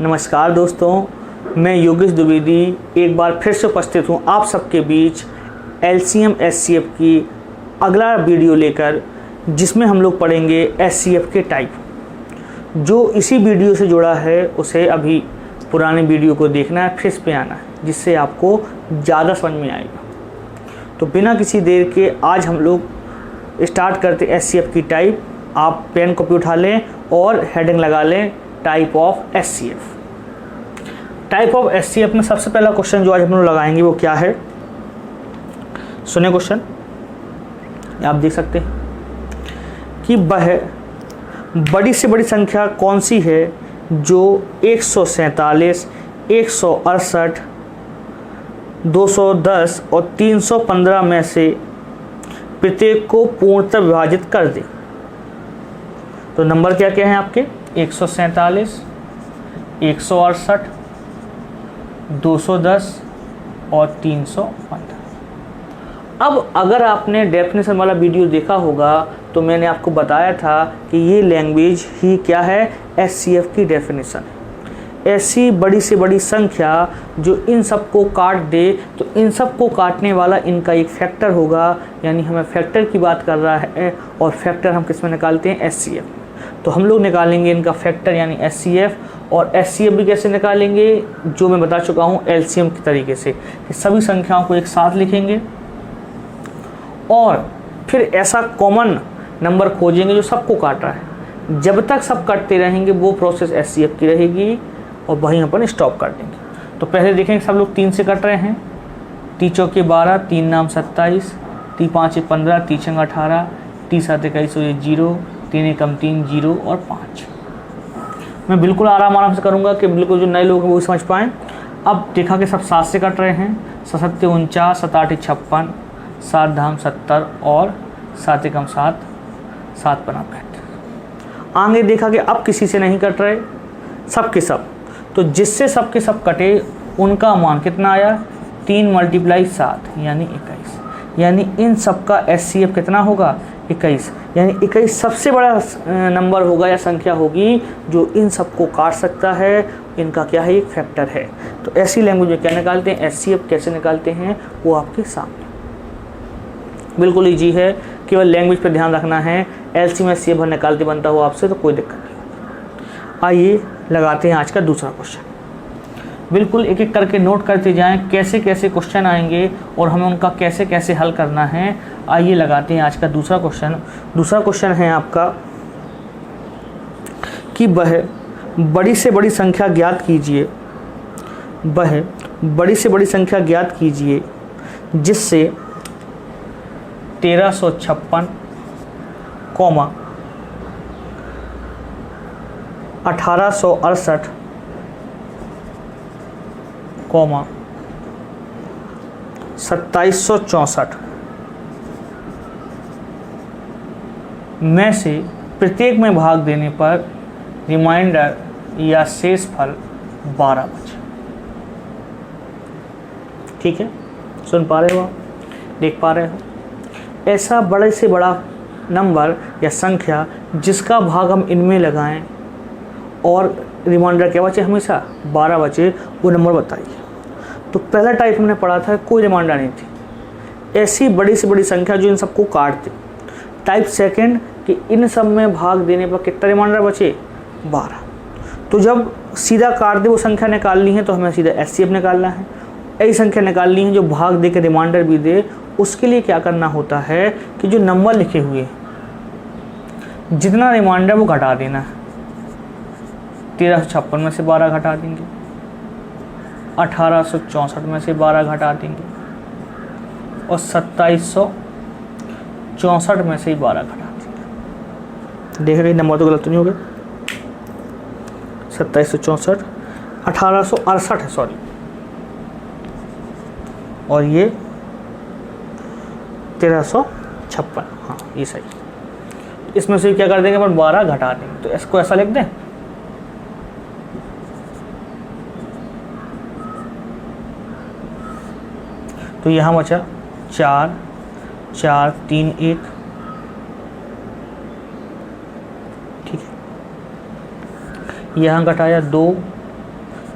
नमस्कार दोस्तों, मैं योगेश द्विवेदी एक बार फिर से उपस्थित हूँ आप सबके बीच LCM SCF की अगला वीडियो लेकर, जिसमें हम लोग पढ़ेंगे SCF के टाइप। जो इसी वीडियो से जुड़ा है उसे अभी पुराने वीडियो को देखना है, फिर इस पे आना है, जिससे आपको ज़्यादा समझ में आएगा। तो बिना किसी देर के आज हम लोग स्टार्ट करते SCF की टाइप। आप पेन कॉपी उठा लें और हेडिंग लगा लें, type of SCF। Type of SCF में सबसे पहला क्वेश्चन जो आज हम लोग लगाएंगे वो क्या है, सुनिए क्वेश्चन। आप देख सकते हैं कि वह बड़ी से बड़ी संख्या कौन सी है जो 147, 168, 210 और 315 में से प्रत्येक को पूर्णतः विभाजित कर दे। तो नंबर क्या क्या हैं आपके, 147, 168, 210 और 315। अब अगर आपने डेफिनेशन वाला वीडियो देखा होगा तो मैंने आपको बताया था कि ये लैंग्वेज ही क्या है, SCF की डेफिनेशन। ऐसी बड़ी से बड़ी संख्या जो इन सब को काट दे, तो इन सब को काटने वाला इनका एक फैक्टर होगा, यानी हमें फैक्टर की बात कर रहा है। और फैक्टर हम किस में निकालते हैं, SCF। तो हम लोग निकालेंगे इनका फैक्टर यानी SCF। और SCF भी कैसे निकालेंगे, जो मैं बता चुका हूँ LCM के तरीके से, कि सभी संख्याओं को एक साथ लिखेंगे और फिर ऐसा कॉमन नंबर खोजेंगे जो सबको काट रहा है। जब तक सब कटते रहेंगे वो प्रोसेस SCF की रहेगी और वहीं अपन स्टॉप कर देंगे। तो पहले देखेंगे सब लोग 3 से कट रहे हैं। 3 चौके 12, 3 नाम 27, 3 5 15, 3 6 18, 3 7 21 और 0, 3 एकम 3, 0 और 5। मैं बिल्कुल आराम से करूँगा कि बिल्कुल जो नए लोग हैं वो समझ पाएँ। अब देखा कि सब 7 से कट रहे हैं। 7 7 49, 7 8 56, 7 धाम 70 और 7 एकम 7, 7 पना 65। आगे देखा कि अब किसी से नहीं कट रहे, सब के सब। तो जिससे सब के सब कटे उनका मान कितना आया, 3 × 7 यानी 21। यानी इन सब का SCF कितना होगा, 21। यानी 21 सबसे बड़ा नंबर होगा या संख्या होगी जो इन सब को काट सकता है। इनका क्या है, एक फैक्टर है। तो ऐसी लैंग्वेज में क्या निकालते हैं, SCF कैसे निकालते हैं वो आपके सामने बिल्कुल ईजी है। केवल लैंग्वेज पर ध्यान रखना है। LCM SCF भर निकालते बनता हो आपसे तो कोई दिक्कत नहीं। आइए लगाते हैं आज का दूसरा क्वेश्चन। बिल्कुल एक एक करके नोट करते जाएं कैसे कैसे क्वेश्चन आएंगे और हमें उनका कैसे कैसे हल करना है। आइए लगाते हैं आज का दूसरा क्वेश्चन। दूसरा क्वेश्चन है आपका कि वह बड़ी से बड़ी संख्या ज्ञात कीजिए, वह बड़ी से बड़ी संख्या ज्ञात कीजिए जिससे 1356, 1868, 2764 में से प्रत्येक में भाग देने पर रिमाइंडर या शेष फल 12 बचे। ठीक है, सुन पा रहे हो आप, देख पा रहे हो। ऐसा बड़े से बड़ा नंबर या संख्या जिसका भाग हम इनमें लगाएं और रिमाइंडर क्या बचे, हमेशा 12 बचे, वो नंबर बताइए। तो पहला टाइप हमने पढ़ा था, कोई रिमाइंडर नहीं थी। ऐसी बड़ी से बड़ी संख्या जो इन सबको काट दे। टाइप सेकंड कि इन सब में भाग देने पर कितना रिमाइंडर बचे, 12। तो जब सीधा काट दे वो संख्या निकालनी है तो हमें सीधा SCF निकालना है। ऐसी संख्या निकालनी है जो भाग दे के रिमाइंडर भी दे। उसके लिए क्या करना होता है कि जो नंबर लिखे हुए जितना रिमाइंडर वो घटा देना है। 1356 में से 12 घटा देंगे, 1864 में से 12 घटा देंगे और 2764 में से ही 12 घटा देंगे। देखेंगे नंबर तो गलत नहीं हो गया। 2764, 1868 है सॉरी, और ये 1356, हाँ ये सही। इसमें से क्या कर देंगे अपन, 12 घटा देंगे। तो इसको ऐसा लिख दें, तो यहाँ बचा 4 4 3 1, ठीक है। यहाँ घटाया 2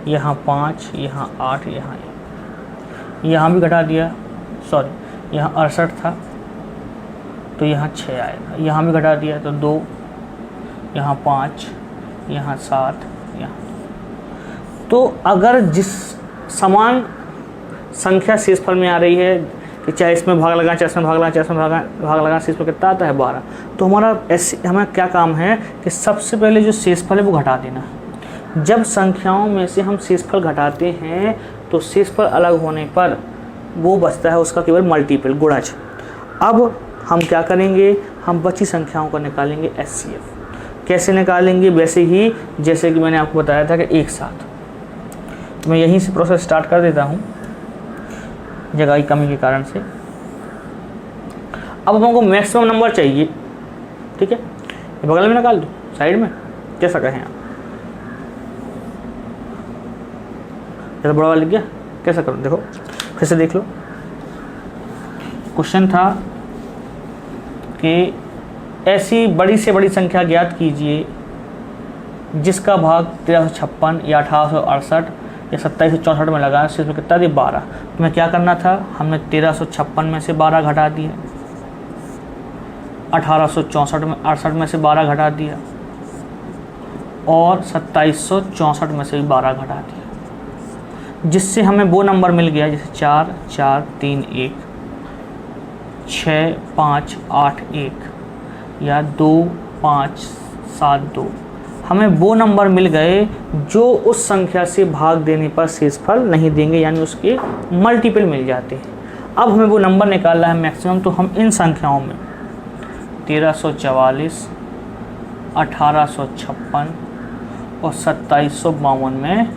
यहाँ 5, यहाँ 8, यहाँ 1, यहाँ भी घटा दिया, सॉरी यहाँ 68 था तो यहाँ 6 आएगा, यहाँ भी घटा दिया तो 2, यहाँ 5, यहाँ 7, यहाँ। तो अगर जिस समान संख्या शेषफल में आ रही है कि चाहे इसमें भाग लगाएं, चाहे इसमें भाग लगाएं, चाहे इसमें भाग लगाएं, शेषफल कितना आता है 12। तो हमें क्या काम है कि सबसे पहले जो शेषफल है वो घटा देना है। जब संख्याओं में से हम शेषफल घटाते हैं तो शेषफल अलग होने पर वो बचता है उसका केवल मल्टीपल, गुणज। अब हम क्या करेंगे, हम बची संख्याओं को निकालेंगे HCF। कैसे निकालेंगे, वैसे ही जैसे कि मैंने आपको बताया था कि एक साथ। तो मैं यहीं से प्रोसेस स्टार्ट कर देता हूँ जगह की कमी के कारण से। अब हमको मैक्सिमम नंबर चाहिए, ठीक है, ये बगल में निकाल दो, साइड में, कैसा कहें आप, ज़्यादा बड़ा वाला लिख गया, कैसा करो, देखो फिर से देख लो। क्वेश्चन था कि ऐसी बड़ी से बड़ी संख्या ज्ञात कीजिए जिसका भाग 1356 या 1868 या 2764 में लगा, इसमें कितना दिया 12। तो मैं क्या करना था, हमने 1356 में से 12 घटा दिया, 68 में से 12 घटा दिया और 2764 में से भी 12 घटा दिया, जिससे हमें वो नंबर मिल गया जैसे 4 4 3 1, 6 5 8 1 या 2 5 7 2। हमें वो नंबर मिल गए जो उस संख्या से भाग देने पर शेषफल नहीं देंगे, यानी उसके मल्टीपल मिल जाते हैं। अब हमें वो नंबर निकालना है मैक्सिमम। तो हम इन संख्याओं में 1344, 1856 और 2752 में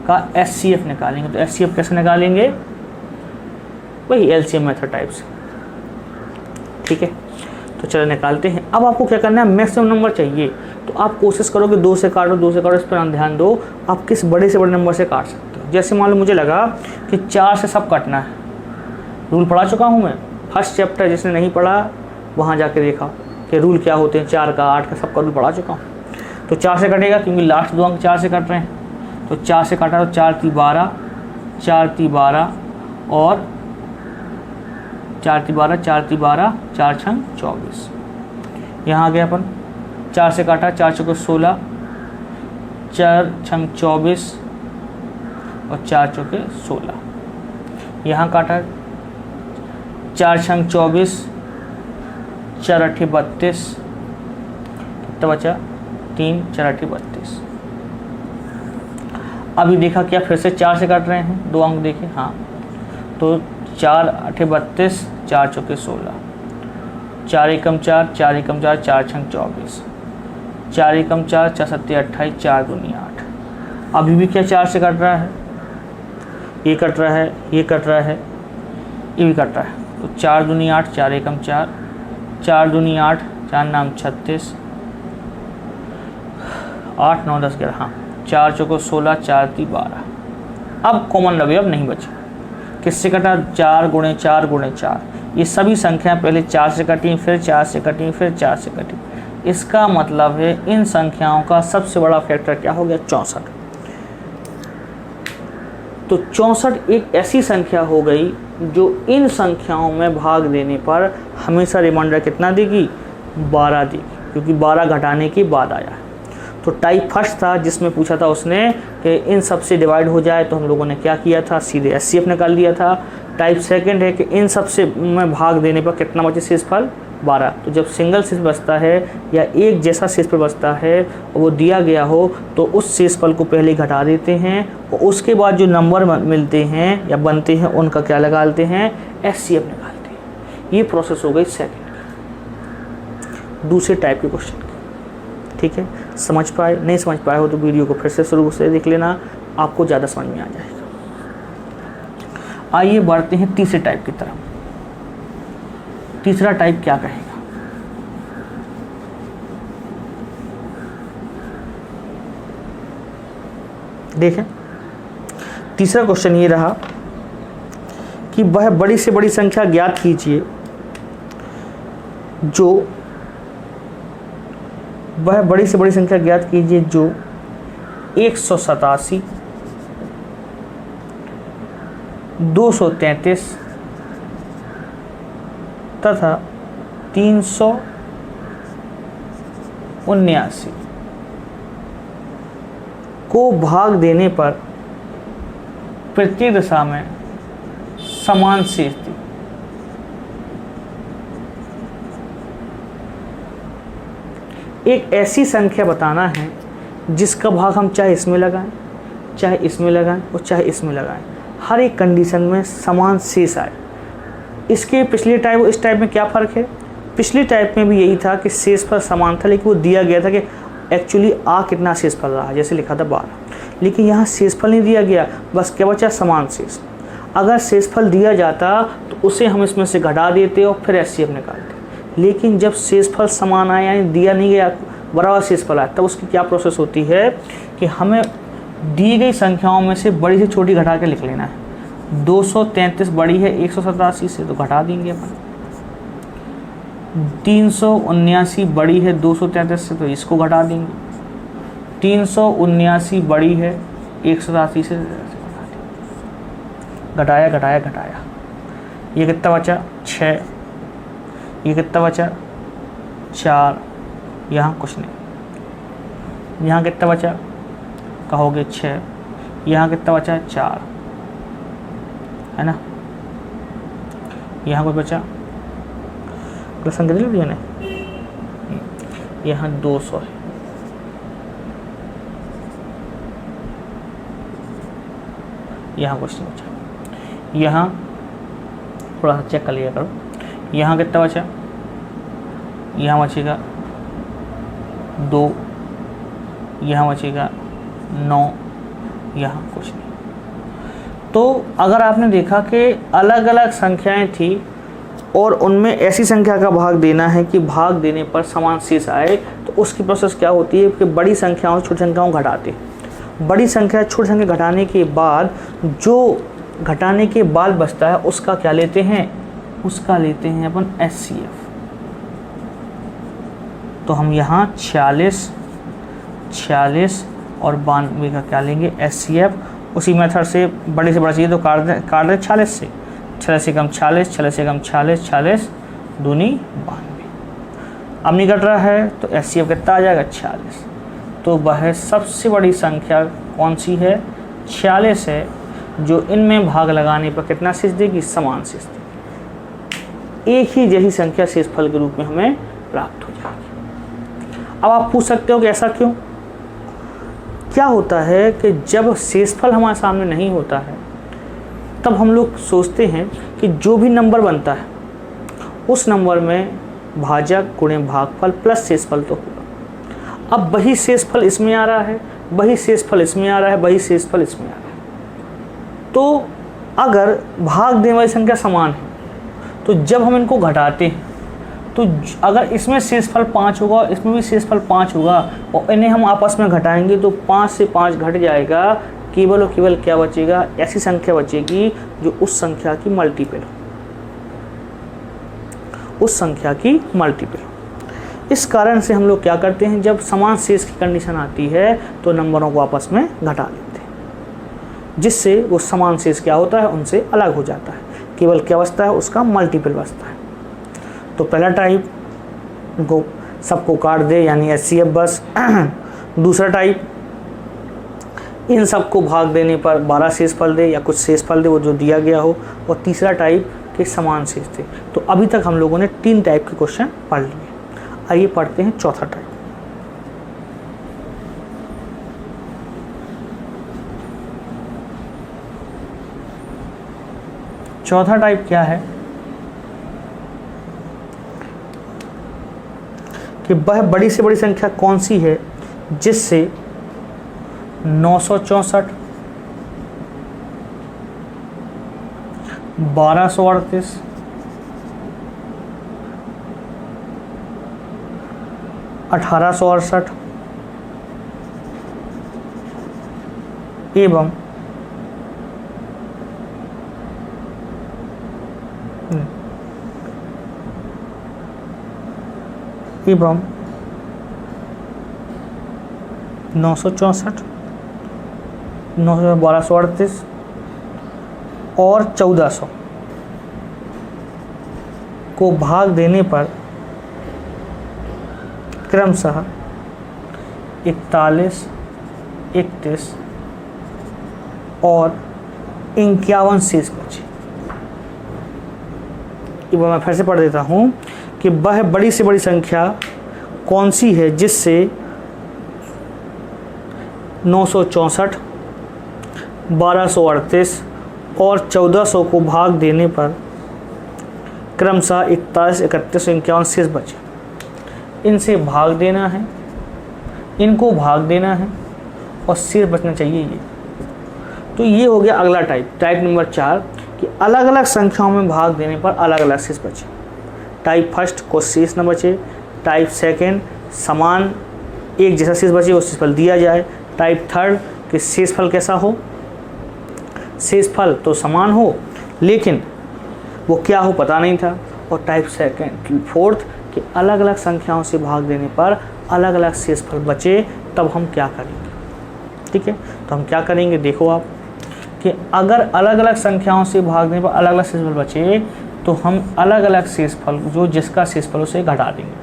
का HCF निकालेंगे। तो HCF कैसे निकालेंगे, वही LCM मेथड टाइप से, ठीक है। तो चलो निकालते हैं। अब आपको क्या करना है, मैक्सिमम नंबर चाहिए तो आप कोशिश करो कि 2 से काटो, 2 से काटो, इस पर ध्यान दो। आप किस बड़े से बड़े नंबर से काट सकते हो। जैसे मान लो मुझे लगा कि 4 से सब काटना है, रूल पढ़ा चुका हूँ मैं, फर्स्ट चैप्टर जिसने नहीं पढ़ा वहाँ जाके देखा कि रूल क्या होते हैं, 4 का 8 का सबका रूल पढ़ा चुका हूँ। तो 4 से कटेगा क्योंकि लास्ट 2 अंक 4 से कट रहे हैं, तो 4 से काटा तो 4 × 12, 4 × 12 और 4 × 12, 4 × 12, 4 × 24। यहाँ आ गया अपन, 4 से काटा, 4 × 16, 4 × 24 और 4 × 16। यहाँ काटा 4 × 24, 4 × 8 32, कितना बचा 3, 4 × 8 32। अभी देखा क्या, फिर से 4 से काट रहे हैं, 2 अंक देखे, हाँ, तो 4 × 8 32, 4 × 16, 4 एकम 4, 4 एकम 4, 4 × 24, 4 एकम 4, 4 × 7 28, 4 × 8। अभी भी क्या 4 से कट रहा है, ये कट रहा है, ये कट रहा है, ये भी कट रहा है। तो 4 × 8, 4 एकम 4, 4 × 8, 4 नाम 36, 8 9 10 11, हाँ, 4 × 16, 4 × 12। अब कॉमन रवैया अब नहीं बचा, किससे कटा, 4 × 4 × 4। ये सभी संख्याएं पहले 4 से कटी, फिर 4 से कटी, फिर 4 से कटी। इसका मतलब है इन संख्याओं का सबसे बड़ा फैक्टर क्या हो गया, 64। तो 64 एक ऐसी संख्या हो गई जो इन संख्याओं में भाग देने पर हमेशा रिमाइंडर कितना देगी, 12 देगी, क्योंकि 12 घटाने के बाद आया है। तो टाइप फर्स्ट था जिसमें पूछा था उसने कि इन सब से डिवाइड हो जाए, तो हम लोगों ने क्या किया था, सीधे HCF निकाल दिया था। टाइप सेकंड है कि इन सब से में भाग देने पर कितना बचे शेषफल, 12। तो जब सिंगल शेष बचता है या एक जैसा शेषफल बचता है वो दिया गया हो तो उस शेषफल को पहले घटा देते हैं और उसके बाद जो नंबर मिलते हैं या बनते हैं उनका क्या लगाते हैं, HCF निकालते हैं। ये प्रोसेस हो गई सेकंड, दूसरे टाइप के क्वेश्चन। ठीक है, समझ पाए, नहीं समझ पाए हो तो वीडियो को फिर से शुरू से देख लेना, आपको ज़्यादा समझ में आ जाएगा। आइए बढ़ते हैं तीसरे टाइप की तरफ। तीसरा टाइप क्या कहेगा, देखें। तीसरा क्वेश्चन ये रहा कि वह बड़ी से बड़ी संख्या ज्ञात कीजिए जो वह बड़ी से बड़ी संख्या ज्ञात कीजिए जो 187, 233 तथा 379 को भाग देने पर प्रत्येक दशा में समान शेष थी। एक ऐसी संख्या बताना है जिसका भाग हम चाहे इसमें लगाएं, चाहे इसमें लगाएं और चाहे इसमें लगाएं, हर एक कंडीशन में समान शेष आए। इसके पिछले टाइप और इस टाइप में क्या फ़र्क है? पिछली टाइप में भी यही था कि शेषफल समान था, लेकिन वो दिया गया था कि एक्चुअली आ कितना शेषफल रहा है, जैसे लिखा था 12, लेकिन यहाँ शेषफल नहीं दिया गया, बस क्या बचा? समान शेष। अगर शेषफल दिया जाता तो उसे हम इसमें से घटा देते और फिर एचसीएफ निकालते, लेकिन जब शेषफल समान आया यानी दिया नहीं गया, बराबर शेषफल आया, तब उसकी क्या प्रोसेस होती है कि हमें दी गई संख्याओं में से बड़ी से छोटी घटा के लिख लेना है। 233 बड़ी है 187 से, तो घटा देंगे अपन। 379 बड़ी है 233 से, तो इसको घटा देंगे। 379 बड़ी है 187 से, घटाया घटाया घटाया, ये कितना बचा? 6। ये कितना बचा? 4। यहाँ कुछ नहीं। यहाँ कितना बचा? कहोगे 6। यहाँ कितना बचा? 4, है ना। यहाँ कुछ बचा? संख्या दिली भैया ने, यहाँ 200 है। यहाँ कुछ नहीं बचा। यहाँ थोड़ा सा चेक कर लिया करो। यहाँ कितना बचा? यहाँ बचेगा 2, यहाँ बचेगा 9, यहाँ कुछ नहीं। तो अगर आपने देखा कि अलग अलग संख्याएं थी और उनमें ऐसी संख्या का भाग देना है कि भाग देने पर समान शेष आए, तो उसकी प्रोसेस क्या होती है कि बड़ी संख्याओं छोटी संख्याओं घटाते। बड़ी संख्या छोटी संख्या घटाने के बाद जो घटाने के बाद बचता है उसका क्या लेते हैं? उसका लेते हैं अपन एचसीएफ। तो हम यहाँ 46 और 92 का क्या लेंगे? एचसीएफ। उसी मेथड से बड़े से बड़ा चाहिए तो काट दे 46 से, 46 से कम 46, 46 से कम 46, 46 दूनी 92। अब नहीं कट रहा है तो एचसीएफ कितना आ जाएगा? 46। तो वह सबसे बड़ी संख्या कौन सी है? 46 है, जो इनमें भाग लगाने पर कितना शेष देगी? समान शेष देगी। एक ही जैसी संख्या शेषफल के रूप में हमें प्राप्त हो जाएगी। अब आप पूछ सकते हो कि ऐसा क्यों? क्या होता है कि जब शेषफल हमारे सामने नहीं होता है तब हम लोग सोचते हैं कि जो भी नंबर बनता है उस नंबर में भाजक गुणे भागफल प्लस शेषफल तो होगा। अब वही शेषफल इसमें आ रहा है, वही शेषफल इसमें आ रहा है, वही शेषफल इसमें आ रहा है। तो अगर भाग देने वाली संख्या समान है तो जब हम इनको घटाते हैं तो अगर इसमें शेषफल 5 होगा, इसमें भी शेषफल 5 होगा और इन्हें हम आपस में घटाएंगे तो 5 से 5 घट जाएगा। केवल और केवल क्या बचेगा? ऐसी संख्या बचेगी जो उस संख्या की मल्टीपल हो, उस संख्या की मल्टीपल हो। इस कारण से हम लोग क्या करते हैं, जब समान शेष की कंडीशन आती है तो नंबरों को आपस में घटा लेते हैं, जिससे वो समान शेष क्या होता है? उनसे अलग हो जाता है। केवल क्या बचता है? उसका मल्टीपल बचता है। तो पहला टाइप को सबको काट दे यानी एचसीएफ बस। दूसरा टाइप इन सबको भाग देने पर 12 शेषफल दे या कुछ शेषफल दे वो जो दिया गया हो। और तीसरा टाइप के समान शेष थे। तो अभी तक हम लोगों ने 3 टाइप के क्वेश्चन पढ़ लिए। आइए पढ़ते हैं चौथा टाइप। चौथा टाइप क्या है कि वह बड़ी से बड़ी संख्या कौन सी है जिससे 964, 1238, 1868 एवं 964, 1238 और 1400 को भाग देने पर क्रमशः 41, 31 और 51 शेष बचे। एक बार मैं फिर से पढ़ देता हूँ कि वह बड़ी से बड़ी संख्या कौन सी है जिससे 964, 1238 और 1400 को भाग देने पर क्रमशः 41, 31 और 51 शेष बचे। इनसे भाग देना है, इनको भाग देना है और शेष बचना चाहिए ये। तो ये हो गया अगला टाइप नंबर 4 कि अलग अलग संख्याओं में भाग देने पर अलग अलग शेष बचे। टाइप फर्स्ट को शेष न बचे, टाइप सेकंड समान एक जैसा शेष बचे वो शेषफल दिया जाए, टाइप थर्ड कि शेषफल कैसा हो, शेषफल तो समान हो लेकिन वो क्या हो पता नहीं था, और टाइप सेकंड फोर्थ कि अलग अलग संख्याओं से भाग देने पर अलग अलग शेषफल बचे। तब हम क्या करेंगे, ठीक है। तो हम क्या करेंगे, देखो आप कि अगर अलग अलग संख्याओं से भाग देने पर अलग अलग शेषफल बचे तो हम अलग अलग शेषफल जो जिसका शेषफल उसे घटा देंगे।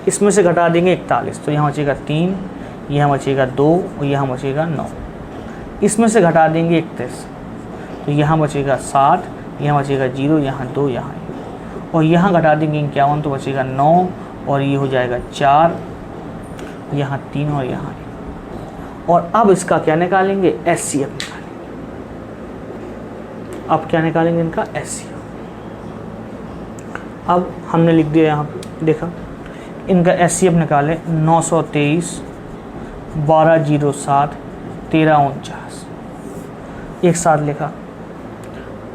इसमें से घटा देंगे 41, तो यहाँ बचेगा 3, यहाँ बचेगा 2 और यहाँ बचेगा 9। इसमें से घटा देंगे 31, तो यहाँ बचेगा 7, यहाँ बचेगा 0, यहाँ 2, यहाँ 1 और यहाँ घटा देंगे 51, तो बचेगा 9 और ये हो जाएगा 4, यहाँ 3 और यहाँ 1। और अब इसका क्या निकालेंगे, एचसीएफ निकालेंगे। अब क्या निकालेंगे इनका, एचसीएफ। अब हमने लिख दिया यहाँ पे, देखा इनका एचसीएफ निकाले 923, 1207, 1349 एक साथ लिखा।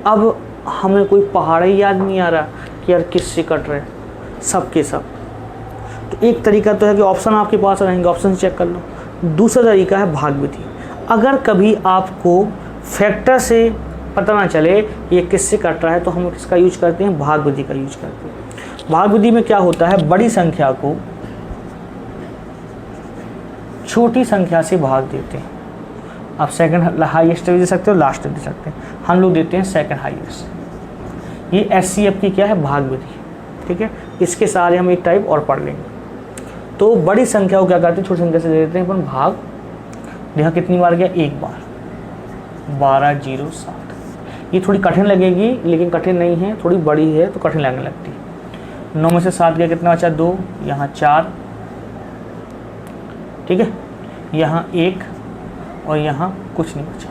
अब हमें कोई पहाड़ ही याद नहीं आ रहा कि यार किससे कट रहे, सब के सब। तो एक तरीका तो है कि ऑप्शन आपके पास रहेंगे, ऑप्शन से चेक कर लो। दूसरा तरीका है भाग विधि। अगर कभी आपको फैक्टर से पता ना चले ये किससे कट रहा है तो हम किसका यूज करते हैं, भाग विधि का यूज करते हैं। भाग विधि में क्या होता है, बड़ी संख्या को छोटी संख्या से भाग देते हैं। आप सेकंड हाईएस्ट भी दे सकते हो, लास्ट दे सकते हैं, हम लोग देते हैं सेकंड हाईएस्ट। ये एचसीएफ की क्या है, भाग विधि, ठीक है। इसके सारे हम एक टाइप और पढ़ लेंगे। तो बड़ी संख्या को क्या करते हैं, छोटी संख्या से दे देते हैं अपन भाग। देखा कितनी बार गया, एक बार, 1207। ये थोड़ी कठिन लगेगी लेकिन कठिन नहीं है, थोड़ी बड़ी है तो कठिन लगने लगती है। 9 में से 7 गया, कितना बचा, 2, यहाँ 4, ठीक है, यहाँ 1 और यहाँ कुछ नहीं बचा।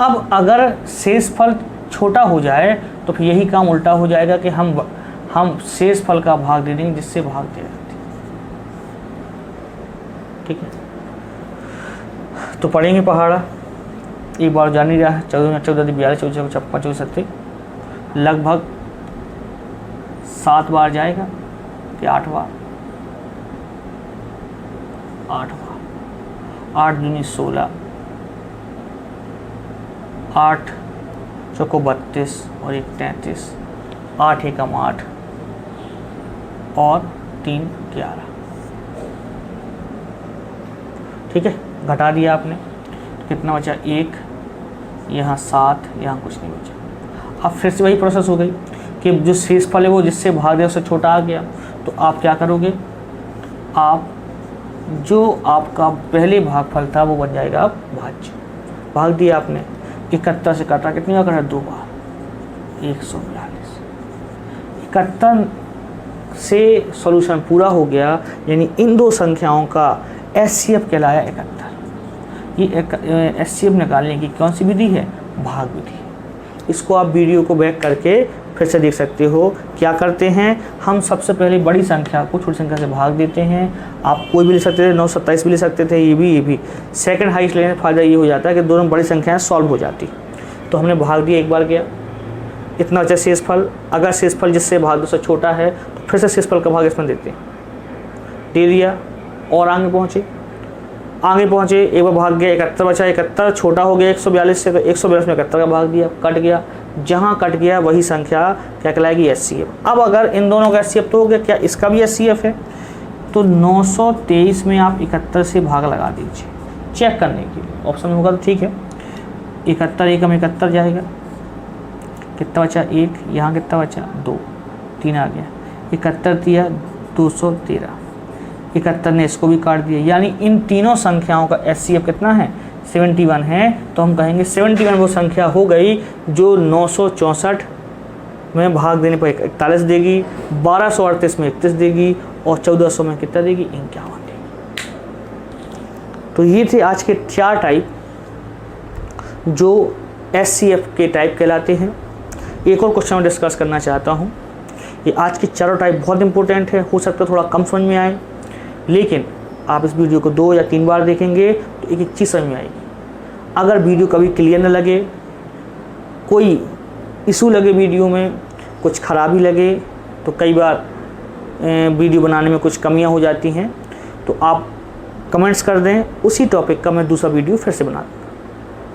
अब अगर शेषफल छोटा हो जाए तो फिर यही काम उल्टा हो जाएगा कि हम शेषफल का भाग दे देंगे जिससे भाग दिया जाती है, ठीक है। तो पढ़ेंगे पहाड़ा एक बार जान ही रहा है, 14, 42, 54, 54, 57 लगभग 7 बार जाएगा कि 8 बार, 8 बार, 8 दूनी 16, 8 चौको 32 और 1 33, 8 एकम 8 और 3 11, ठीक है। घटा दिया आपने, कितना बचा, 1, यहाँ 7, यहाँ कुछ नहीं बचा। अब फिर से वही प्रोसेस हो गई कि जो शेषफल है वो जिससे भाग दिया उससे छोटा आ गया, तो आप क्या करोगे, आप जो आपका पहले भागफल था वो बन जाएगा अब भाज्य। भाग दिया आपने, 71 से काटा, कितनी बार काटा, 2 बार, 142। 71 से सॉल्यूशन पूरा हो गया, यानी इन दो संख्याओं का एचसीएफ कहलाया 71। ये एचसीएफ निकालने की कौन सी विधि है, भाग विधि। इसको आप वीडियो को बैक करके फिर से देख सकते हो। क्या करते हैं, हम सबसे पहले बड़ी संख्या को छोटी संख्या से भाग देते हैं। आप कोई भी ले सकते थे, 927 भी ले सकते थे, ये भी। सेकंड हाईएस्ट लेने का फ़ायदा ये हो जाता है कि दोनों बड़ी संख्याएं सॉल्व हो जाती। तो हमने भाग दिया, एक बार गया, इतना अच्छा शेषफल। अगर शेषफल जिससे भाग दो से छोटा है तो फिर से शेषफल का भाग इसमें देते हैं, दे दिया और आगे पहुँचे, एक बार भाग गया, 71 बचा, 71 छोटा हो गया 142 से, तो 142 में 71 का भाग दिया, कट गया। जहाँ कट गया वही संख्या क्या कहलाएगी, एचसीएफ। अब अगर इन दोनों का एचसीएफ तो हो गया, क्या इसका भी एचसीएफ है, तो 923 में आप 71 से भाग लगा दीजिए चेक करने के लिए, ऑप्शन में होगा तो ठीक है। 71 एकम 71 जाएगा, कितना बचा 1, यहाँ कितना बचा 2, 3 आ गया, 71 दिया 213, 71 ने इसको भी काट दिया, यानी इन तीनों संख्याओं का HCF कितना है 71 है। तो हम कहेंगे 71 वो संख्या हो गई जो 964 में भाग देने पर 41 देगी, 1238 में 31 देगी और 1400 में कितना देगी 51 देगी। तो ये थे आज के 4 टाइप जो HCF के टाइप कहलाते हैं। एक और क्वेश्चन मैं डिस्कस करना चाहता हूँ। ये आज के चारों टाइप बहुत इंपॉर्टेंट है, हो सकता है थोड़ा कम समझ में आए, लेकिन आप इस वीडियो को 2 या 3 बार देखेंगे तो एक एक चीज़ समझ में आएगी। अगर वीडियो कभी क्लियर न लगे, कोई इशू लगे वीडियो में, कुछ खराबी लगे, तो कई बार वीडियो बनाने में कुछ कमियां हो जाती हैं, तो आप कमेंट्स कर दें, उसी टॉपिक का मैं दूसरा वीडियो फिर से बना दूँगा।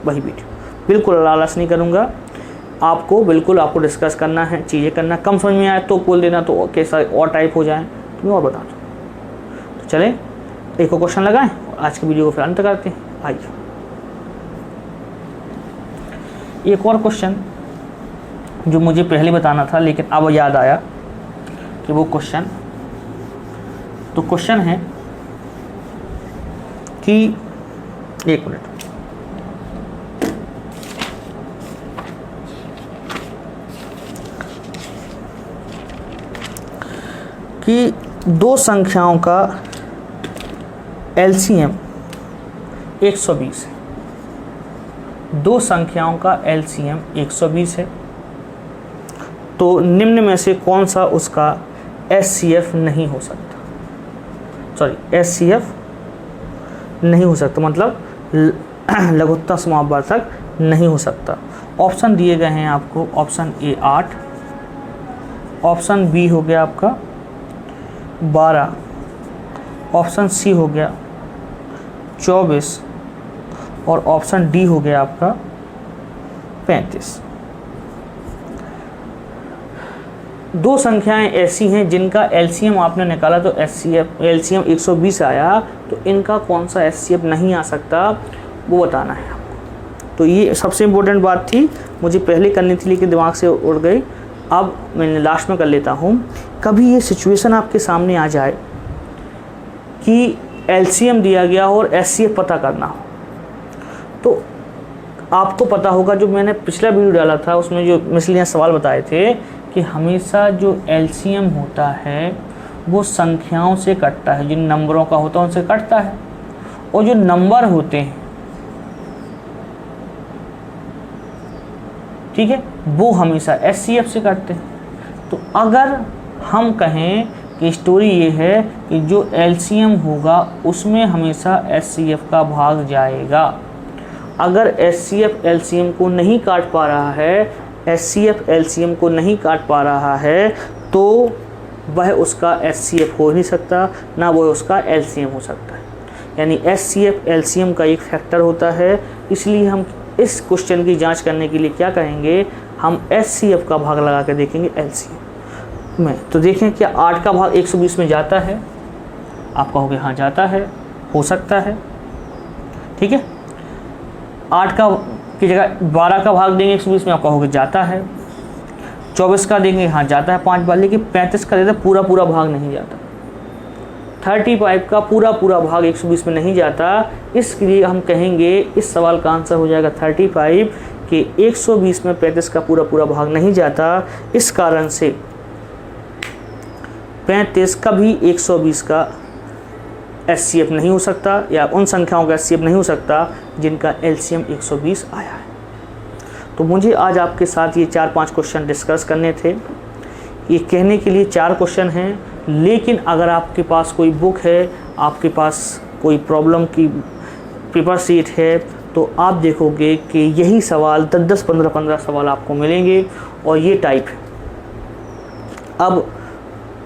वही वीडियो बिल्कुल लालच नहीं करूँगा, आपको डिस्कस करना है, चीज़ें करना। कम समझ में आए तो बोल देना, तो कैसा और टाइप हो जाए तो मैं और बता दूँ। तो चलें एक और क्वेश्चन लगाएं और आज की वीडियो को फिर अंत करते हैं। आइए एक और क्वेश्चन जो मुझे पहले बताना था लेकिन अब याद आया कि वो क्वेश्चन, तो क्वेश्चन है कि 1 मिनट, कि 2 संख्याओं का LCM 120 है। 2 संख्याओं का LCM 120 है, तो निम्न में से कौन सा उसका HCF नहीं हो सकता, HCF नहीं हो सकता, मतलब लघुत्तम समापवाचक नहीं हो सकता। ऑप्शन दिए गए हैं आपको, ऑप्शन A 8, ऑप्शन B हो गया आपका 12, ऑप्शन C हो गया 24 और ऑप्शन D हो गया आपका 35। 2 संख्याएं ऐसी हैं जिनका LCM आपने निकाला तो LCM 120 आया, तो इनका कौन सा HCF नहीं आ सकता वो बताना है आपको। तो ये सबसे इम्पोर्टेंट बात थी, मुझे पहले करनी थी लेकिन दिमाग से उड़ गई, अब मैंने लास्ट में कर लेता हूँ। कभी ये सिचुएशन आपके सामने आ जाए कि LCM दिया गया और HCF पता करना हो, तो आपको पता होगा, जो मैंने पिछला वीडियो डाला था उसमें जो मिसलिनियस सवाल बताए थे कि हमेशा जो LCM होता है वो संख्याओं से कटता है, जिन नंबरों का होता है उनसे कटता है, और जो नंबर होते हैं, ठीक है, वो हमेशा HCF से कटते हैं। तो अगर हम कहें कि स्टोरी ये है कि जो LCM होगा उसमें हमेशा HCF का भाग जाएगा। अगर HCF LCM को नहीं काट पा रहा है, HCF LCM को नहीं काट पा रहा है, तो वह उसका HCF हो नहीं सकता, ना वो उसका LCM हो सकता है। यानी HCF LCM का एक फैक्टर होता है, इसलिए हम इस क्वेश्चन की जांच करने के लिए क्या करेंगे, हम HCF का भाग लगा के देखेंगे LCM में। तो देखें क्या 8 का भाग 120 में जाता है, आप कहोगे हाँ जाता है, हो सकता है, ठीक है। 8 का की जगह 12 का भाग देंगे 120 में, आप कहोगे जाता है। 24 का देंगे, हाँ जाता है 5 बार, लेकिन 35 का देता पूरा भाग नहीं जाता। 35 का पूरा भाग 120 में नहीं जाता, इसलिए हम कहेंगे इस सवाल का आंसर हो जाएगा 35 कि 120 में 35 का पूरा भाग नहीं जाता। इस कारण से 35 कभी 120 का HCF नहीं हो सकता, या उन संख्याओं का HCF नहीं हो सकता जिनका LCM 120 आया है। तो मुझे आज आपके साथ ये 4-5 क्वेश्चन डिस्कस करने थे। ये कहने के लिए 4 क्वेश्चन हैं, लेकिन अगर आपके पास कोई बुक है, आपके पास कोई प्रॉब्लम की पेपर शीट है, तो आप देखोगे कि यही सवाल 10-10, 15-15 सवाल आपको मिलेंगे, और ये टाइप है। अब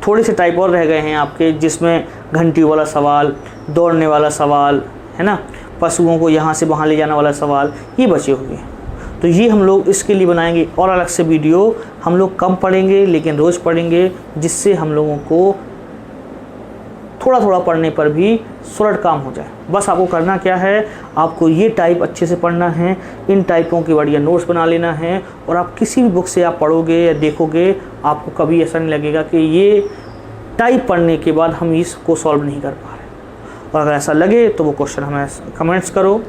थोड़े से टाइप और रह गए हैं आपके, जिसमें घंटी वाला सवाल, दौड़ने वाला सवाल, है ना, पशुओं को यहाँ से वहाँ ले जाने वाला सवाल, ये बचे हुए हैं। तो ये हम लोग इसके लिए बनाएंगे और अलग से वीडियो। हम लोग कम पढ़ेंगे लेकिन रोज़ पढ़ेंगे, जिससे हम लोगों को थोड़ा थोड़ा पढ़ने पर भी सुलट काम हो जाए। बस आपको करना क्या है, आपको ये टाइप अच्छे से पढ़ना है, इन टाइपों की बढ़िया नोट्स बना लेना है, और आप किसी भी बुक से आप पढ़ोगे या देखोगे आपको कभी ऐसा नहीं लगेगा कि ये टाइप पढ़ने के बाद हम इसको सॉल्व नहीं कर पा रहे। और अगर ऐसा लगे तो वो क्वेश्चन हमें कमेंट्स करो,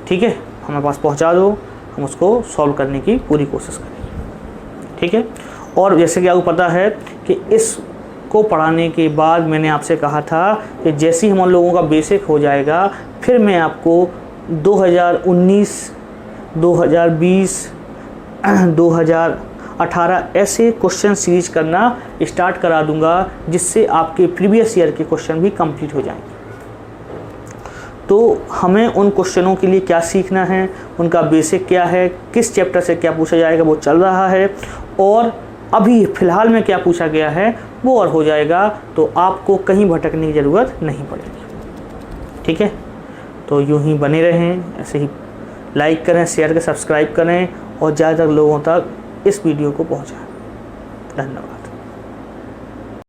ठीक है, हमारे पास पहुंचा दो, हम उसको सॉल्व करने की पूरी कोशिश करेंगे, ठीक है। और जैसे कि आपको पता है कि इसको पढ़ाने के बाद मैंने आपसे कहा था कि जैसे ही हम लोगों का बेसिक हो जाएगा फिर मैं आपको 2019, 2020, 2018 ऐसे क्वेश्चन सीरीज करना स्टार्ट करा दूंगा, जिससे आपके प्रीवियस ईयर के क्वेश्चन भी कंप्लीट हो जाएंगे। तो हमें उन क्वेश्चनों के लिए क्या सीखना है, उनका बेसिक क्या है, किस चैप्टर से क्या पूछा जाएगा वो चल रहा है, और अभी फ़िलहाल में क्या पूछा गया है वो और हो जाएगा, तो आपको कहीं भटकने की ज़रूरत नहीं पड़ेगी, ठीक है। तो यूं ही बने रहें, ऐसे ही लाइक करें, शेयर करें, सब्सक्राइब करें और ज़्यादातर लोगों तक इस वीडियो को पहुंचाएं। धन्यवाद।